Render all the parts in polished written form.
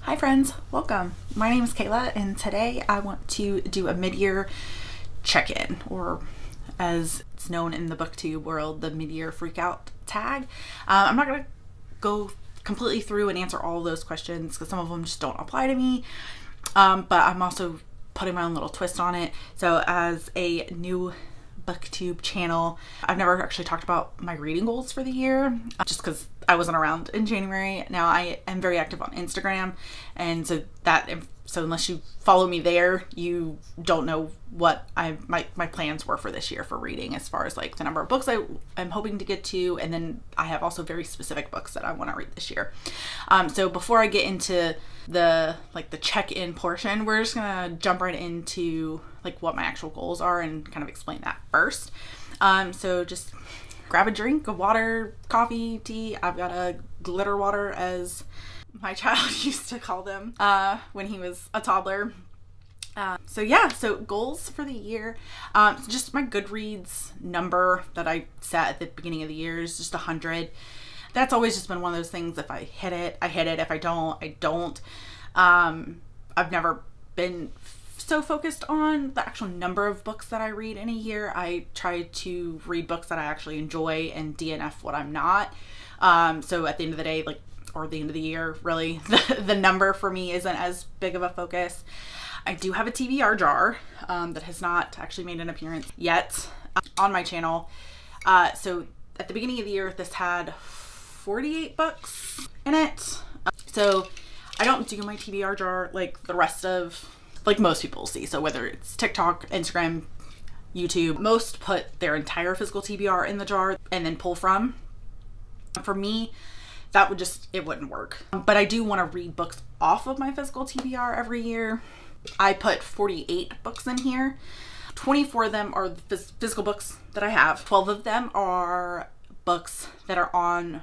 Hi friends, welcome. My name is Kayla and today I want to do a mid-year check-in, or as it's known in the booktube world, the mid-year freakout tag. I'm not going to go completely through and answer all of those questions because some of them just don't apply to me, but I'm also putting my own little twist on it. So as a new booktube channel, I've never actually talked about my reading goals for the year just because I wasn't around in January. Now I am very active on Instagram, and so unless you follow me there, you don't know what my plans were for this year for reading, as far as like the number of books I'm hoping to get to, and then I have also very specific books that I want to read this year. So before I get into the check-in portion, we're just gonna jump right into like what my actual goals are and kind of explain that first. So just grab a drink of water, coffee, tea. I've got a glitter water, as my child used to call them when he was a toddler. So goals for the year. Just my Goodreads number that I set at the beginning of the year is just 100. That's always just been one of those things. If I hit it, I hit it. If I don't, I don't. I've never been so focused on the actual number of books that I read in a year. I try to read books that I actually enjoy and DNF what I'm not. So at the end of the day, or the end of the year, really, the number for me isn't as big of a focus. I do have a TBR jar that has not actually made an appearance yet on my channel. So at the beginning of the year, this had 48 books in it. So I don't do my TBR jar like the rest of, like most people see. So whether it's TikTok, Instagram, YouTube, most put their entire physical TBR in the jar and then pull from. For me, it wouldn't work. But I do want to read books off of my physical TBR every year. I put 48 books in here. 24 of them are the physical books that I have. 12 of them are books that are on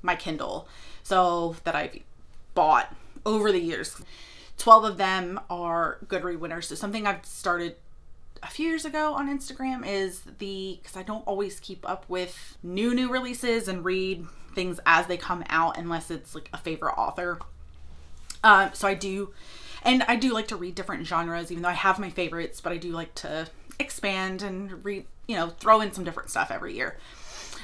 my Kindle, so that I've bought over the years. 12 of them are Goodread winners. So something I've started a few years ago on Instagram is because I don't always keep up with new releases and read things as they come out unless it's like a favorite author. So I do like to read different genres, even though I have my favorites, but I do like to expand and read, throw in some different stuff every year.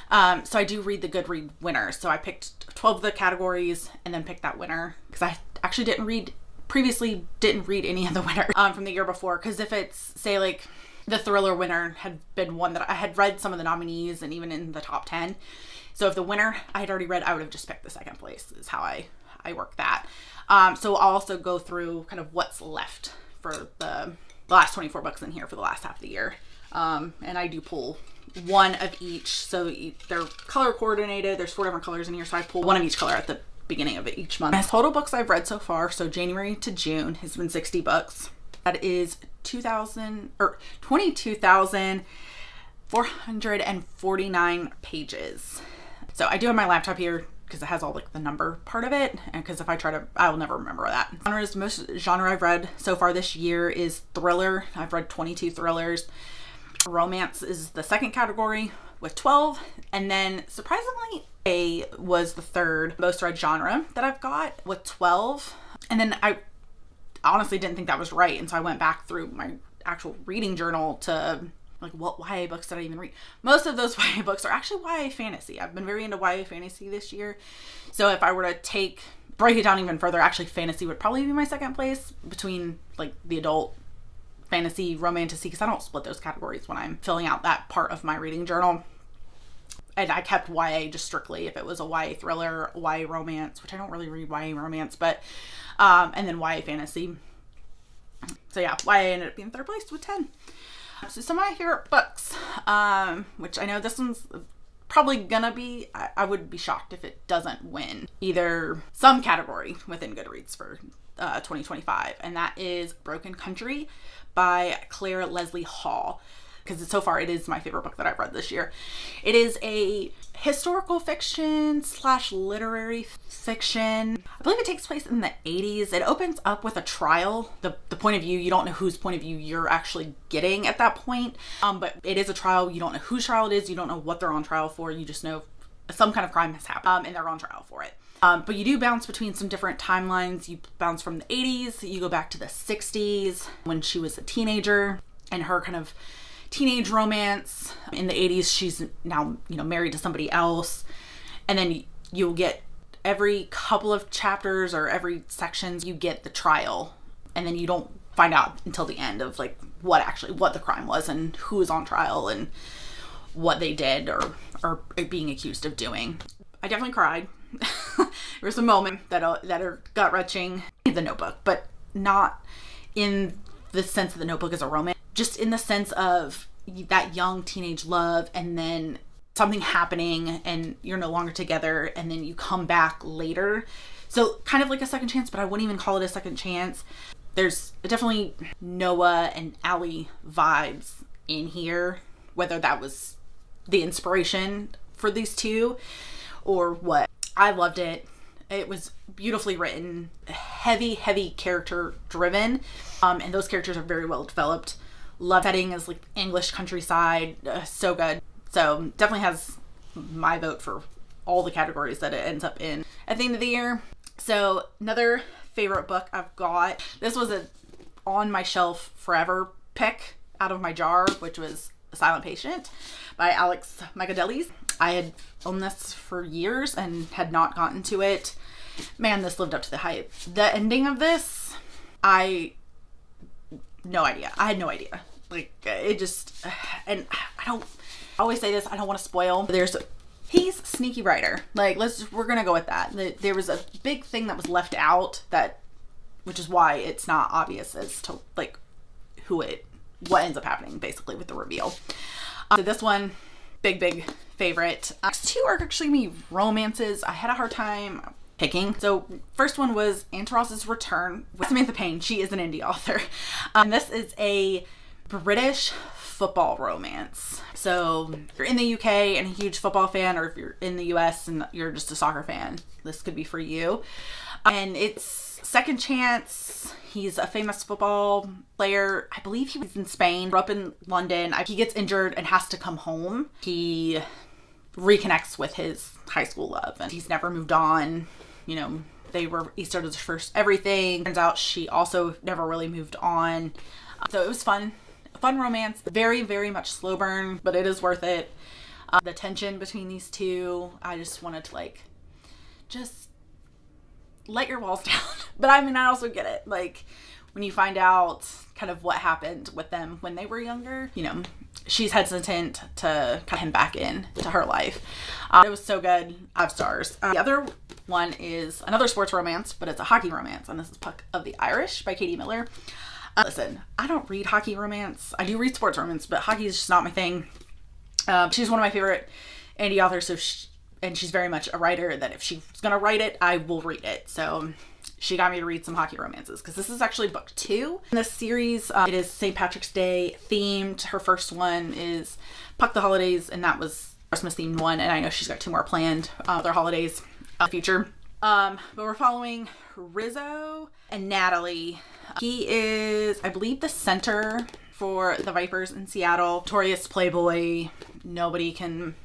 So I do read the Goodread winners. So I picked 12 of the categories and then picked that winner because I actually didn't read any of the winners from the year before. Because if it's, say, like the thriller winner had been one that I had read some of the nominees and even in the top 10. So if the winner I had already read, I would have just picked the second place, is how I work that. So I'll also go through kind of what's left for the last 24 books in here for the last half of the year. And I do pull one of each. So they're color coordinated. There's 4 different colors in here. So I pull one of each color at the beginning of each month. As total books I've read so far, so January to June, has been 60 books. That is 22,449 pages. So I do have my laptop here because it has all like the number part of it, and because if I try to, I will never remember that. Most genre I've read so far this year is thriller. I've read 22 thrillers. Romance is the second category with 12, and then surprisingly was the third most read genre that I've got with 12. And then I honestly didn't think that was right, and so I went back through my actual reading journal to like, what YA books did I even read? Most of those YA books are actually YA fantasy. I've been very into YA fantasy this year. So if I were to break it down even further, actually fantasy would probably be my second place between like the adult fantasy, romantasy, because I don't split those categories when I'm filling out that part of my reading journal. And I kept YA just strictly if it was a YA thriller, YA romance, which I don't really read YA romance, but and then YA fantasy. So yeah, YA ended up being third place with 10. So some of my favorite books, which I know this one's probably gonna be, I would be shocked if it doesn't win either some category within Goodreads for 2025, and that is Broken Country by Claire Leslie Hall. Because so far it is my favorite book that I've read this year. It is a historical fiction / literary fiction. I believe it takes place in the 80s. It opens up with a trial. The point of view, you don't know whose point of view you're actually getting at that point. But it is a trial. You don't know whose trial it is. You don't know what they're on trial for. You just know some kind of crime has happened and they're on trial for it. But you do bounce between some different timelines. You bounce from the 80s, you go back to the 60s when she was a teenager and her kind of teenage romance. In the 80s, she's now, married to somebody else. And then you'll get every couple of chapters or every sections, you get the trial. And then you don't find out until the end of like what the crime was and who was on trial and what they did or are being accused of doing. I definitely cried. There was a moment that are gut-wrenching in The Notebook, but not in the sense that The Notebook is a romance, just in the sense of that young teenage love and then something happening and you're no longer together and then you come back later. So kind of like a second chance, but I wouldn't even call it a second chance. There's definitely Noah and Allie vibes in here, whether that was the inspiration for these two or what. I loved it. It was beautifully written, heavy character driven, and those characters are very well developed. Love setting is like English countryside, so good. So definitely has my vote for all the categories that it ends up in at the end of the year. So another favorite book I've got, this was a on my shelf forever pick out of my jar, which was The Silent Patient by Alex Michaelis. I had owned this for years and had not gotten to it. Man, this lived up to the hype. The ending of this, I had no idea. Like, it just, and I always say this, I don't want to spoil. He's a sneaky writer. Like, we're going to go with that. There was a big thing that was left out which is why it's not obvious as to like what ends up happening basically with the reveal. So this one, big favorite. Next two are actually me romances. I had a hard time picking. So first one was Anne Ross's Return with Samantha Payne. She is an indie author. And this is a British football romance. So if you're in the UK and a huge football fan, or if you're in the US and you're just a soccer fan, this could be for you. And it's second chance. He's a famous football player. I believe he was in Spain, grew up in London. He gets injured and has to come home. He reconnects with his high school love and he's never moved on. He started his first everything. Turns out she also never really moved on. So it was fun romance. Very, very much slow burn, but it is worth it. The tension between these two, I just wanted to just let your walls down. But I mean, I also get it. Like, when you find out kind of what happened with them when they were younger, she's hesitant to cut him back in to her life. It was so good. 5 stars. The other one is another sports romance, but it's a hockey romance, and this is Puck of the Irish by Katie Miller. Listen, I don't read hockey romance. I do read sports romance, but hockey is just not my thing. She's one of my favorite indie authors, and she's very much a writer that if she's going to write it, I will read it. So she got me to read some hockey romances because this is actually book 2 in this series. It is St. Patrick's Day themed. Her first one is Puck the Holidays, and that was Christmas themed one. And I know she's got 2 more planned, their holidays in the future. But we're following Rizzo and Natalie. He is, I believe, the center for the Vipers in Seattle. Notorious playboy. Nobody can,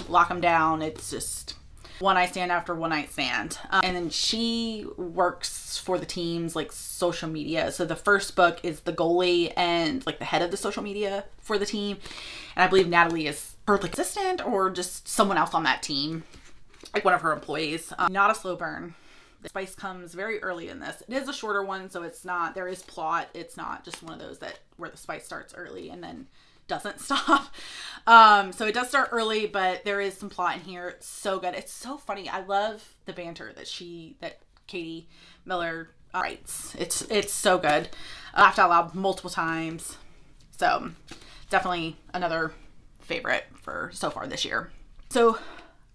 lock him down. It's just one night stand after one night stand. And then she works for the team's social media. So the first book is the goalie and the head of the social media for the team. And I believe Natalie is her assistant or just someone else on that team, one of her employees. Not a slow burn. The spice comes very early in this. It is a shorter one, so there is plot. It's not just one of those where the spice starts early and then doesn't stop. So it does start early, but there is some plot in here. It's so good. It's so funny. I love the banter that Katie Miller writes. It's so good. I laughed out loud multiple times. So definitely another favorite for so far this year. So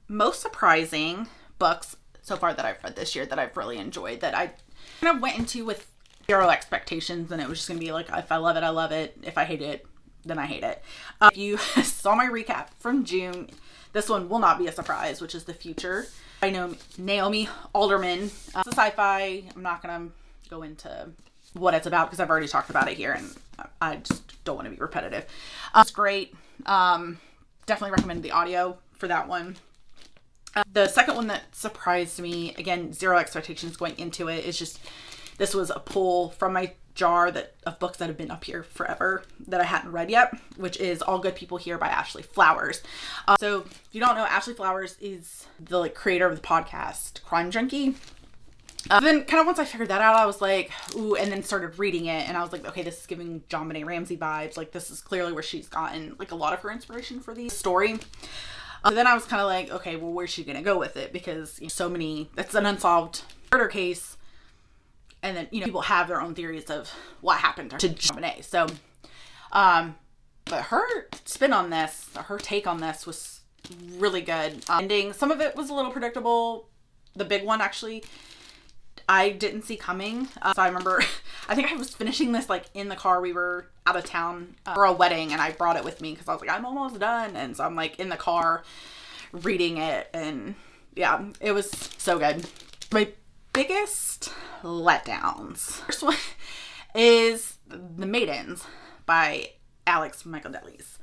most surprising books so far that I've read this year that I've really enjoyed, that I kind of went into with 0 expectations, and it was just going to be if I love it, I love it. If I hate it, then I hate it. If you saw my recap from June, this one will not be a surprise, which is The Future. I know Naomi Alderman. It's a sci-fi. I'm not going to go into what it's about because I've already talked about it here, and I just don't want to be repetitive. It's great. Definitely recommend the audio for that one. The second one that surprised me, again, zero expectations going into it, is just, this was a pull from my jar of books that have been up here forever that I hadn't read yet, which is All Good People Here by Ashley Flowers. So if you don't know, Ashley Flowers is the creator of the podcast Crime Junkie. Then kind of once I figured that out, I was like, ooh, and then started reading it, and I was like, okay, this is giving JonBenet Ramsey vibes. Like, this is clearly where she's gotten like a lot of her inspiration for the story. Then I was kind of like, okay, well, where's she gonna go with it? Because so many, that's an unsolved murder case, and then people have their own theories of what happened to JonBenet. So, but her spin on this, her take on this, was really good. Ending, some of it was a little predictable. The big one, actually, I didn't see coming. So I remember, I think I was finishing this in the car. We were out of town for a wedding, and I brought it with me because I was like, I'm almost done. And so I'm in the car reading it, and yeah, it was so good. My biggest letdowns. First one is The Maidens by Alex Michaelides.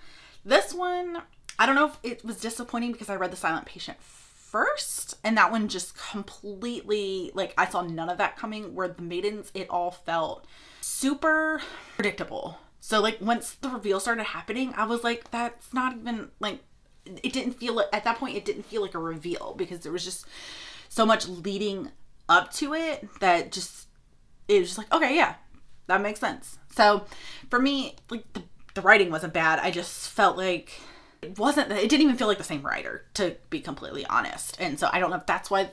This one, I don't know if it was disappointing because I read The Silent Patient first, and that one just completely, I saw none of that coming, where The Maidens, it all felt super predictable. So once the reveal started happening, I was like, that's not even it didn't feel, at that point, it didn't feel like a reveal, because there was just so much leading up to it that just, it was just like, okay, yeah, that makes sense. So for me, the writing wasn't bad. I just felt like it didn't even feel like the same writer, to be completely honest. And so I don't know if that's why,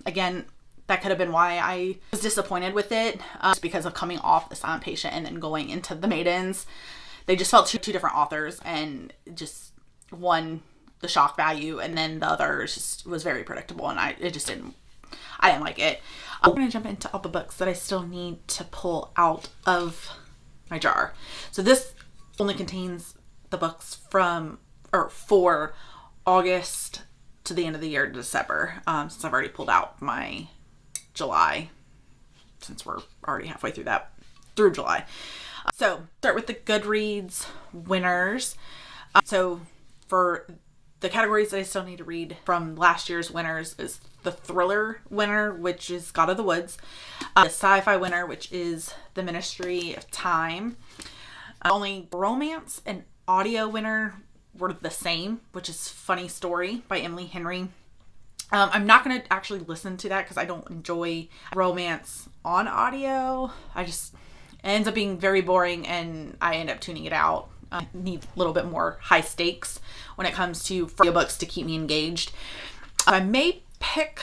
again, that could have been why I was disappointed with it, just because of coming off The Silent Patient and then going into The Maidens. They just felt two different authors, and just one, the shock value, and then the other just was very predictable, and I didn't like it. I'm going to jump into all the books that I still need to pull out of my jar. So this only contains the books for August to the end of the year, December, since I've already pulled out my July, since we're already halfway through July. So start with the Goodreads winners. So for the categories that I still need to read from last year's winners is the thriller winner, which is God of the Woods, the sci-fi winner, which is The Ministry of Time. Only romance and audio winner were the same, which is Funny Story by Emily Henry. I'm not going to actually listen to that because I don't enjoy romance on audio. It ends up being very boring, and I end up tuning it out. I need a little bit more high stakes when it comes to audiobooks to keep me engaged. I may pick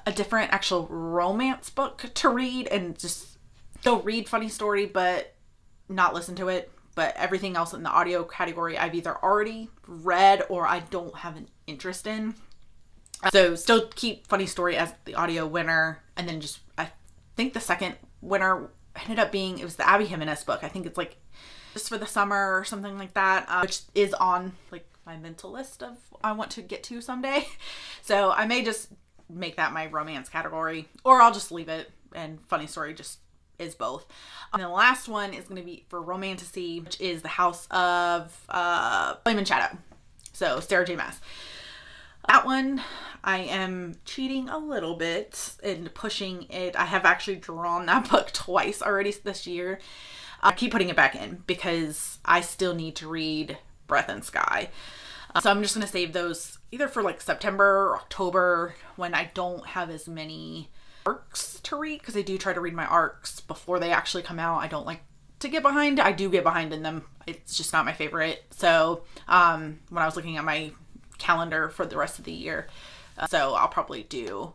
a different actual romance book to read and just still read Funny Story, but not listen to it. But everything else in the audio category I've either already read or I don't have an interest in. So still keep Funny Story as the audio winner. And then I think the second winner ended up being, it was the Abby Jimenez book. I think it's Just for the Summer or something like that, which is on my mental list of I want to get to someday. So I may just make that my romance category, or I'll just leave it and Funny Story just is both. And the last one is going to be for Romantasy, which is The House of Flame and Shadow. So Sarah J. Maas. That one, I am cheating a little bit and pushing it. I have actually drawn that book twice already this year. I keep putting it back in because I still need to read Breath and Sky. So I'm just going to save those either for September or October, when I don't have as many arcs to read, because I do try to read my arcs before they actually come out. I don't like to get behind. I do get behind in them. It's just not my favorite. So when I was looking at my calendar for the rest of the year, so I'll probably do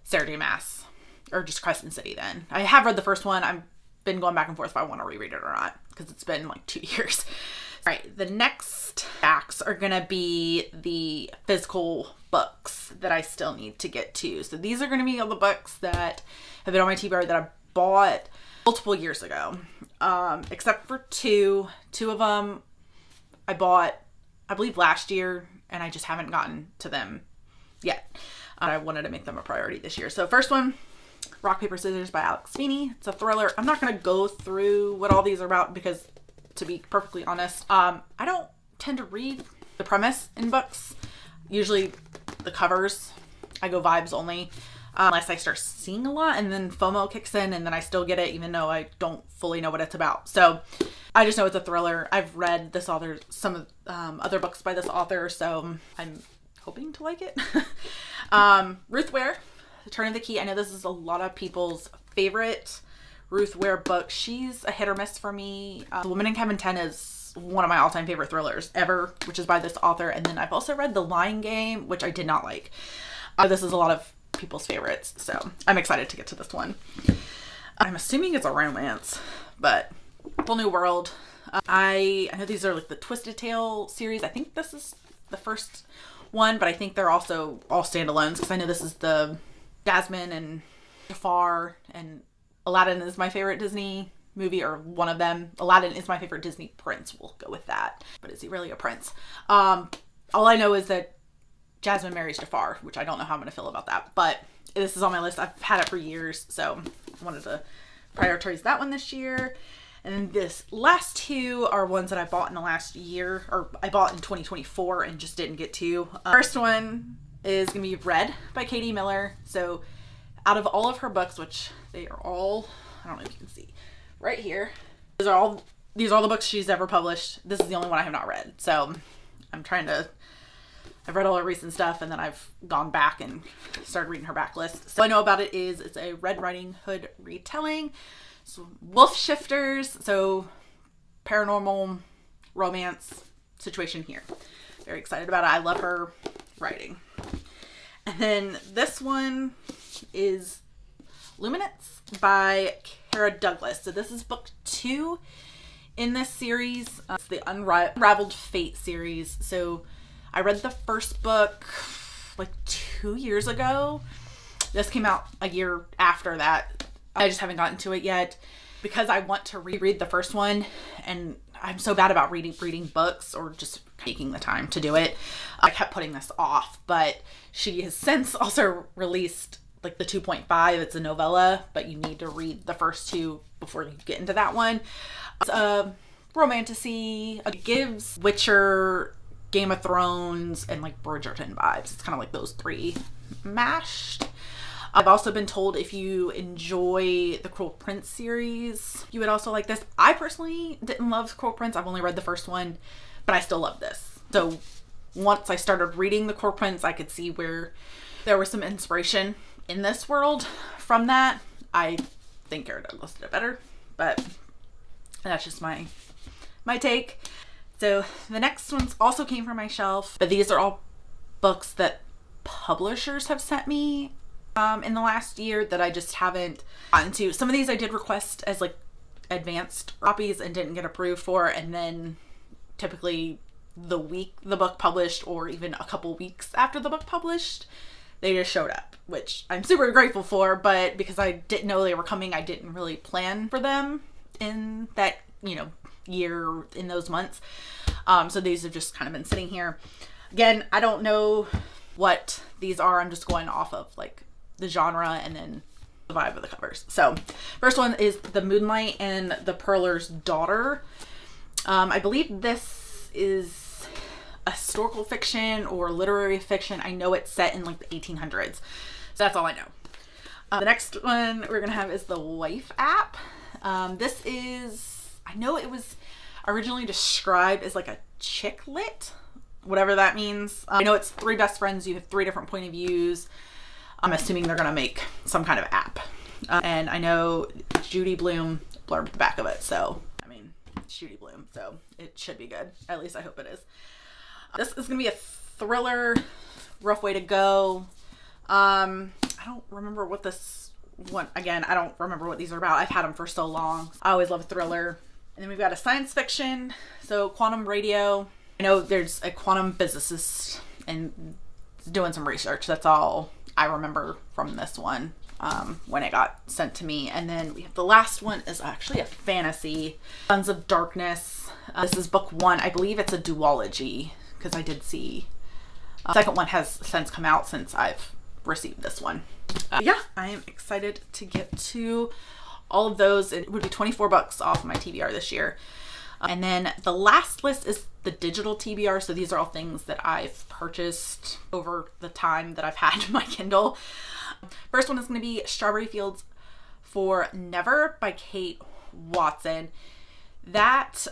Sarah J. Maas or just Crescent City then. I have read the first one. I've been going back and forth if I want to reread it or not, because it's been 2 years. All right, the next acts are going to be the physical books that I still need to get to. So these are going to be all the books that have been on my TBR that I bought multiple years ago, except for two. Two of them I bought, I believe, last year, and I just haven't gotten to them yet. I wanted to make them a priority this year. So first one, Rock, Paper, Scissors by Alex Feeney. It's a thriller. I'm not going to go through what all these are about because, to be perfectly honest, I don't tend to read the premise in books. Usually the covers I go vibes only. Unless I start seeing a lot, and then FOMO kicks in, and then I still get it even though I don't fully know what it's about. So I just know it's a thriller. I've read this author, some other books by this author, so I'm hoping to like it. Ruth Ware, The Turn of the Key. I know this is a lot of people's favorite Ruth Ware book. She's a hit or miss for me. The Woman in Cabin 10 is one of my all-time favorite thrillers ever, which is by this author. And then I've also read The Lying Game, which I did not like. This is a lot of people's favorites, so I'm excited to get to this one. I'm assuming it's a romance, but Whole New World. I know these are like the Twisted Tale series. I think this is the first one, but I think they're also all standalones, because I know this is the Jasmine and Jafar, and Aladdin is my favorite Disney movie, or one of them. Aladdin is my favorite Disney prince. We'll go with that. But is he really a prince? All I know is that Jasmine marries Jafar, which I don't know how I'm going to feel about that, but this is on my list. I've had it for years, so I wanted to prioritize that one this year. And then this last two are ones that I bought in the last year, or I bought in 2024 and just didn't get to. First one is going to be Red by Katie Miller. So out of all of her books, which they are all, I don't know if you can see, right here. These are all the books she's ever published. This is the only one I have not read. So I've read all her recent stuff, and then I've gone back and started reading her backlist. So all I know about it is it's a Red Riding Hood retelling. So Wolf Shifters, so paranormal romance situation here. Very excited about it. I love her writing. And then this one is Luminance by Kara Douglas. So this is book 2 in this series. It's the Unraveled Fate series. So I read the first book like 2 years ago. This came out a year after that. I just haven't gotten to it yet because I want to reread the first one, and I'm so bad about reading books or just taking the time to do it. I kept putting this off, but she has since also released like the 2.5. It's a novella, but you need to read the first 2 before you get into that one. It's a romantasy. It gives Witcher, Game of Thrones, and like Bridgerton vibes. It's kind of like those 3 mashed. I've also been told if you enjoy the Cruel Prince series, you would also like this. I personally didn't love Cruel Prince. I've only read the first one, but I still love this. So once I started reading the Cruel Prince, I could see where there was some inspiration in this world from that. I think Kara Douglas did it better, but that's just my take. So the next ones also came from my shelf, but these are all books that publishers have sent me in the last year that I just haven't gotten to. Some of these I did request as like advanced copies and didn't get approved for, and then typically the week the book published, or even a couple weeks after the book published, they just showed up, which I'm super grateful for, but because I didn't know they were coming, I didn't really plan for them in that, year, in those months. So these have just kind of been sitting here. Again, I don't know what these are. I'm just going off of like the genre and then the vibe of the covers. So first one is The Moonlight and the Pearler's Daughter. I believe this is a historical fiction or literary fiction. I know it's set in like the 1800s. So that's all I know. The next one we're going to have is The Wife App. This is, I know it was originally described as like a chick lit, whatever that means. I know it's 3 best friends. You have 3 different point of views. I'm assuming they're going to make some kind of app. And I know Judy Blume blurbed the back of it. So, I mean, it's Judy Blume. So it should be good. At least I hope it is. This is going to be a thriller, rough way to go. I don't remember what this one, again, I don't remember what these are about. I've had them for so long. I always love a thriller. And then we've got a science fiction. So Quantum Radio. I know there's a quantum physicist and doing some research. That's all I remember from this one when it got sent to me. And then we have the last one is actually a fantasy, Sons of Darkness. This is book 1. I believe it's a duology because I did see the second one has since come out since I've received this one. Yeah, I am excited to get to all of those. It would be $24 off my TBR this year. And then the last list is the digital TBR. So these are all things that I've purchased over the time that I've had my Kindle. First one is going to be Strawberry Fields for Never by Kate Watson. That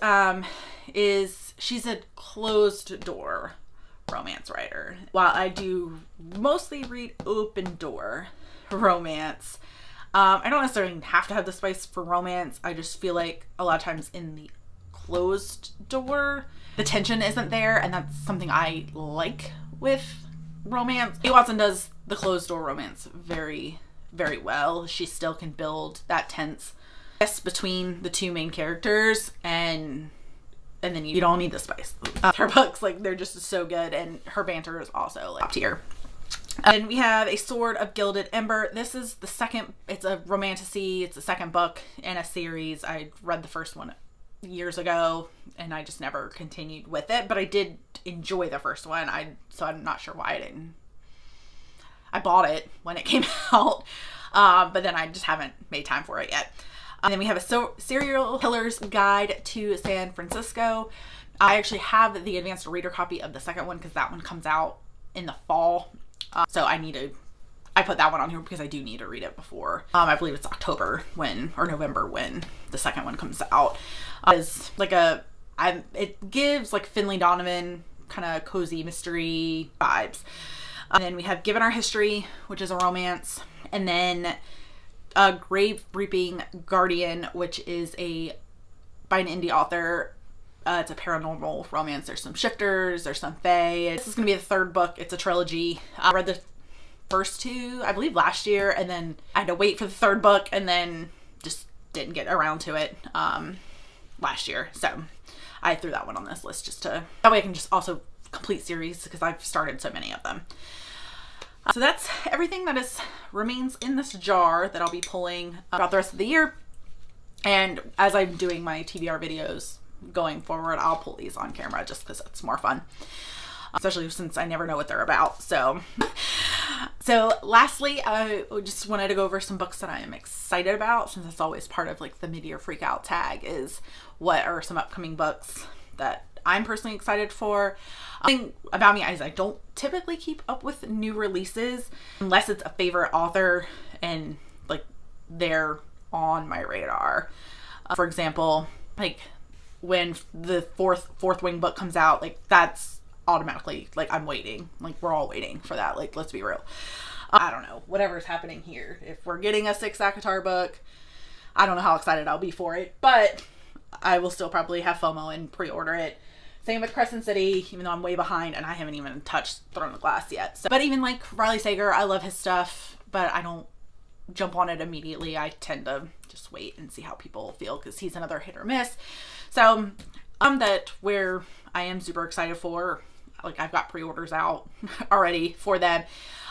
she's a closed door romance writer. While I do mostly read open door romance, I don't necessarily have to have the spice for romance. I just feel like a lot of times in the closed door, the tension isn't there, and that's something I like with romance. Kate Watson does the closed door romance very, very well. She still can build that tense between the two main characters, and then you don't need the spice. Her books, like, they're just so good, and her banter is also like top tier. And we have A Sword of Gilded Ember. This is the second, it's a romantasy, it's the second book in a series. I read the first one years ago and I just never continued with it, but I did enjoy the first one. So I'm not sure why I bought it when it came out, but then I just haven't made time for it yet. And then we have a Serial Killer's Guide to San Francisco. I actually have the advanced reader copy of the second one because that one comes out in the fall. So I put that one on here because I do need to read it before. I believe it's November when the second one comes out. It's like it gives like Finley Donovan kind of cozy mystery vibes. And then we have Given Our History, which is a romance. And then Grave Reaping Guardian, which is by an indie author. It's a paranormal romance. There's some shifters, there's some fae. This is going to be the third book. It's a trilogy. I read the first two, I believe, last year, and then I had to wait for the third book and then just didn't get around to it last year. So I threw that one on this list that way I can just also complete series because I've started so many of them. So that's everything that remains in this jar that I'll be pulling throughout the rest of the year. And as I'm doing my TBR videos going forward, I'll pull these on camera just because it's more fun, especially since I never know what they're about. So lastly, I just wanted to go over some books that I am excited about, since it's always part of like the mid-year freak out tag, is what are some upcoming books that I'm personally excited for. The thing about me is I don't typically keep up with new releases unless it's a favorite author and like they're on my radar. For example, like when the fourth Wing book comes out, like that's automatically like I'm waiting. Like we're all waiting for that. Like let's be real. I don't know, whatever's happening here. If we're getting a 6 ACOTAR book, I don't know how excited I'll be for it, but I will still probably have FOMO and pre-order it. Same with Crescent City, even though I'm way behind and I haven't even touched Throne of Glass yet. So, but even like Riley Sager, I love his stuff, but I don't jump on it immediately. I tend to just wait and see how people feel because he's another hit or miss. So that where I am super excited for, like I've got pre-orders out already for them.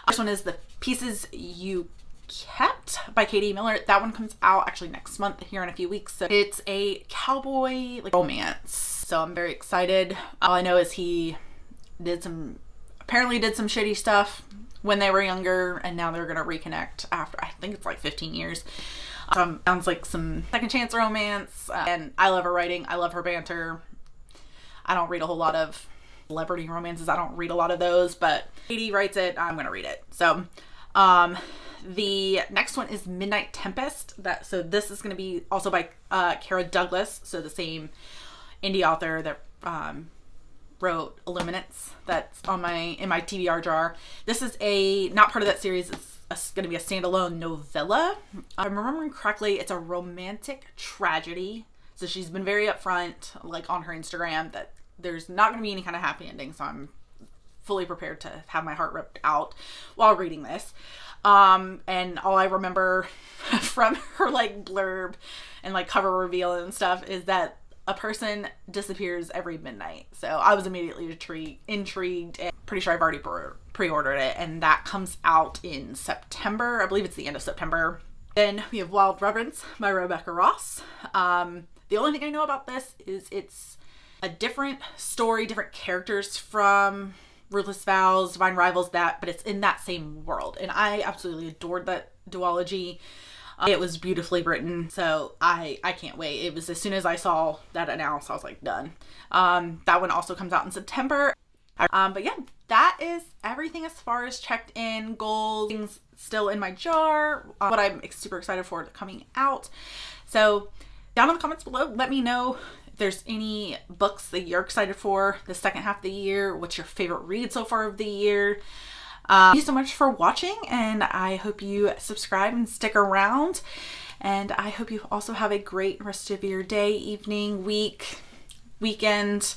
This one is The Pieces You Kept by Katie Miller. That one comes out actually next month here in a few weeks. So it's a cowboy like romance. So I'm very excited. All I know is he apparently did some shitty stuff when they were younger, and now they're gonna reconnect after I think it's like 15 years. Sounds like some second chance romance, and I love her writing. I love her banter. I don't read a whole lot of celebrity romances. I don't read a lot of those, but Katie writes it. I'm gonna read it. So the next one is Midnight Tempest. So this is gonna be also by Kara Douglas. So the same indie author that wrote Illuminates, that's in my TBR jar. This is not part of that series. It's going to be a standalone novella. If I'm remembering correctly, it's a romantic tragedy. So she's been very upfront, like on her Instagram, that there's not going to be any kind of happy ending. So I'm fully prepared to have my heart ripped out while reading this. And all I remember from her like blurb and like cover reveal and stuff is that a person disappears every midnight. So I was immediately intrigued, and pretty sure I've already pre-ordered it, and that comes out in September. I believe it's the end of September. Then we have Wild Reverence by Rebecca Ross. The only thing I know about this is it's a different story, different characters from Ruthless Vows, Divine Rivals, but it's in that same world. And I absolutely adored that duology. It was beautifully written, so I can't wait. It was as soon as I saw that announced, I was like, done. That one also comes out in September. But yeah, that is everything as far as checked in goals, things still in my jar, what I'm super excited for coming out. So down in the comments below, let me know if there's any books that you're excited for the second half of the year. What's your favorite read so far of the year? Thank you so much for watching, and I hope you subscribe and stick around. And I hope you also have a great rest of your day, evening, week, weekend.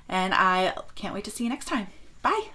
And I can't wait to see you next time. Bye.